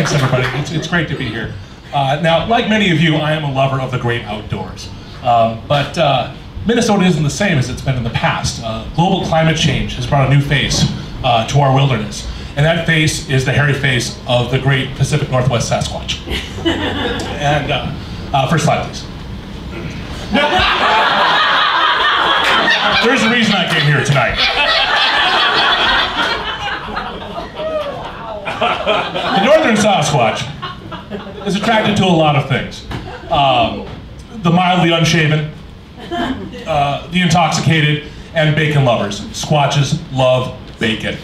Thanks, everybody. It's great to be here. Now, like many of you, I am a lover of the great outdoors. But Minnesota isn't the same as it's been in the past. Global climate change has brought a new face to our wilderness. And that face is the hairy face of the great Pacific Northwest Sasquatch. And first slide, please. There's a reason I came here tonight. The northern Sasquatch is attracted to a lot of things. The mildly unshaven, the intoxicated, and bacon lovers. Squatches love bacon.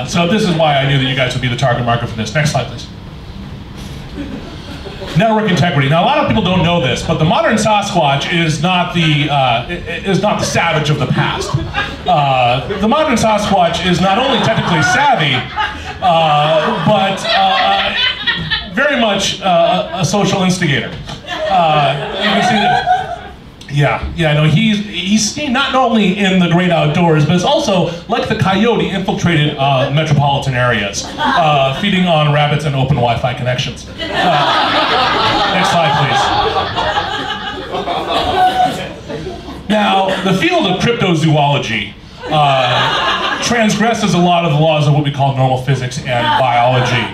So this is why I knew that you guys would be the target market for this. Next slide, please. Network integrity. Now, a lot of people don't know this, but the modern Sasquatch is not the savage of the past. The modern Sasquatch is not only technically savvy, but very much a social instigator. You can see that. Yeah, no, he's seen not only in the great outdoors, but is also, like the coyote, infiltrated metropolitan areas, feeding on rabbits and open Wi-Fi connections. Next slide, please. Now, the field of cryptozoology transgresses a lot of the laws of what we call normal physics and biology.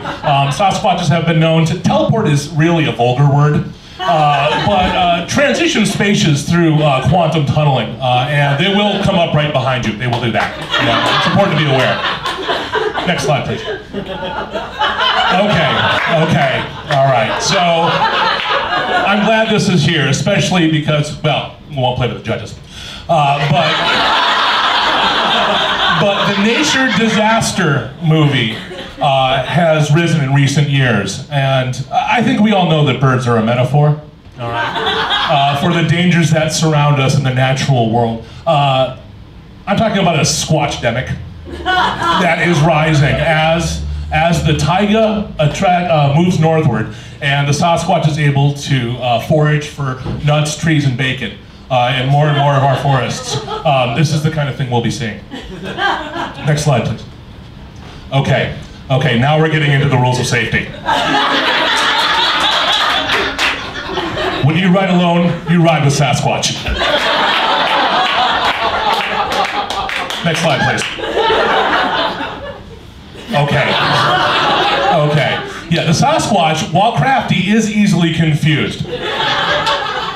Sasquatches have been known to, teleport is really a vulgar word, but transition spaces through quantum tunneling, and they will come up right behind you. They will do that. It's important to be aware. Next slide, please. Okay, all right. So I'm glad this is here, especially because, well, we won't play with the judges, but the nature disaster movie has risen in recent years, and I think we all know that birds are a metaphor, all right, for the dangers that surround us in the natural world. I'm talking about a squatchdemic that is rising as the taiga moves northward, and the Sasquatch is able to forage for nuts, trees, and bacon in more and more of our forests. This is the kind of thing we'll be seeing. Next slide, please. Okay, now we're getting into the rules of safety. When you ride alone, you ride with Sasquatch. Next slide, please. Okay. Yeah, the Sasquatch, while crafty, is easily confused.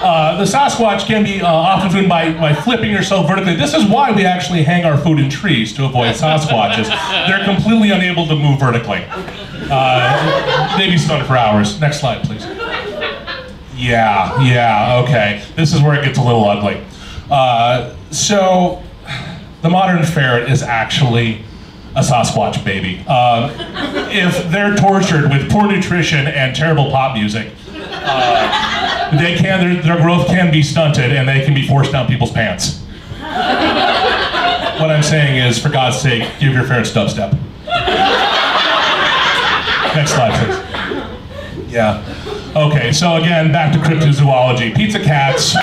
The Sasquatch can be often found by flipping yourself vertically. This is why we actually hang our food in trees to avoid Sasquatches. They're completely unable to move vertically. They'd be stunned for hours. Next slide, please. Yeah, okay. This is where it gets a little ugly. So, the modern ferret is actually a Sasquatch baby. If they're tortured with poor nutrition and terrible pop music, their growth can be stunted and they can be forced down people's pants. What I'm saying is, for God's sake, give your ferrets dubstep. Next slide, please. Yeah. Okay, so again, back to cryptozoology. Pizza cats,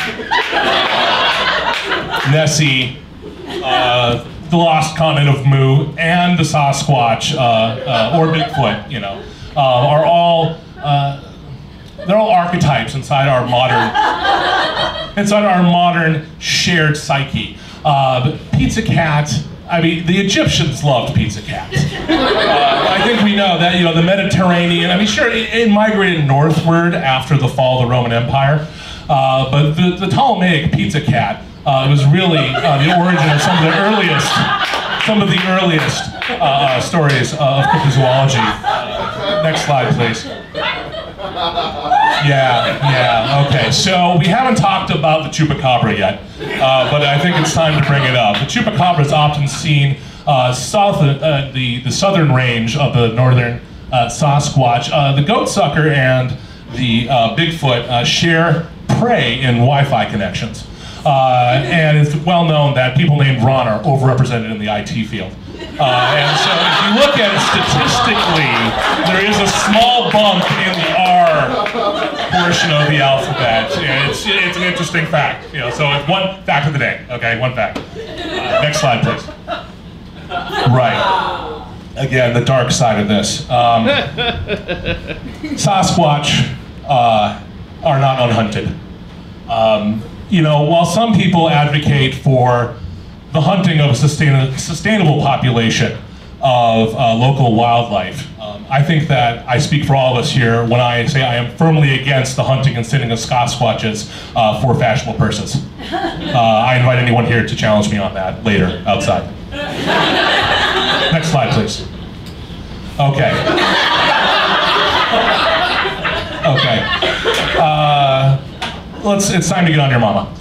Nessie, the lost continent of Mu, and the Sasquatch, or Bigfoot, are all they're all archetypes inside our modern shared psyche. But pizza cat, I mean, the Egyptians loved pizza cats. I think we know that, the Mediterranean, I mean, sure, it migrated northward after the fall of the Roman Empire, but the Ptolemaic pizza cat was really the origin of some of the earliest stories of cryptozoology. Next slide, please. Yeah, okay. So we haven't talked about the chupacabra yet, but I think it's time to bring it up. The chupacabra is often seen south of the southern range of the northern Sasquatch. The goatsucker and the Bigfoot share prey in Wi-Fi connections. And it's well known that people named Ron are overrepresented in the IT field. And so if you look at it statistically, there is a small bump in the R portion of the alphabet. It's an interesting fact. So it's one fact of the day. Okay, one fact. Next slide, please. Right. again, the dark side of this. Sasquatch are not unhunted. You know, while some people advocate for the hunting of a sustainable population of local wildlife, I think that I speak for all of us here when I say I am firmly against the hunting and skinning of Sasquatches for fashionable purposes. I invite anyone here to challenge me on that later, outside. Next slide, please. Okay. Okay. It's time to get on your mama.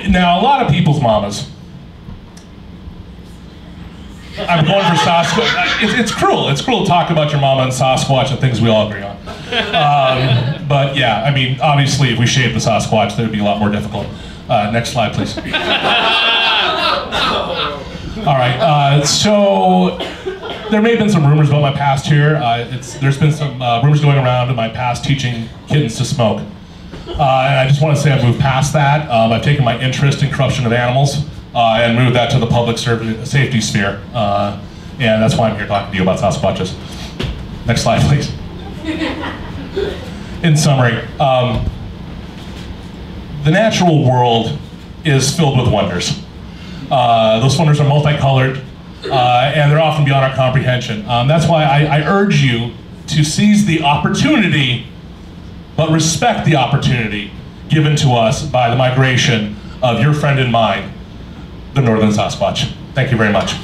Now, a lot of people's mamas, I'm going for Sasquatch. It's cruel. It's cruel to talk about your mama and Sasquatch and things we all agree on. But yeah, I mean, obviously, if we shaved the Sasquatch, that would be a lot more difficult. Next slide, please. All right. So there may have been some rumors about my past here. There's been some rumors going around of my past teaching kittens to smoke. And I just want to say I've moved past that. I've taken my interest in corruption of animals and moved that to the public safety sphere. And that's why I'm here talking to you about Sasquatches. Next slide, please. In summary, the natural world is filled with wonders. Those wonders are multicolored, and they're often beyond our comprehension. That's why I urge you to seize the opportunity, but respect the opportunity given to us by the migration of your friend and mine, the Northern Sasquatch. Thank you very much.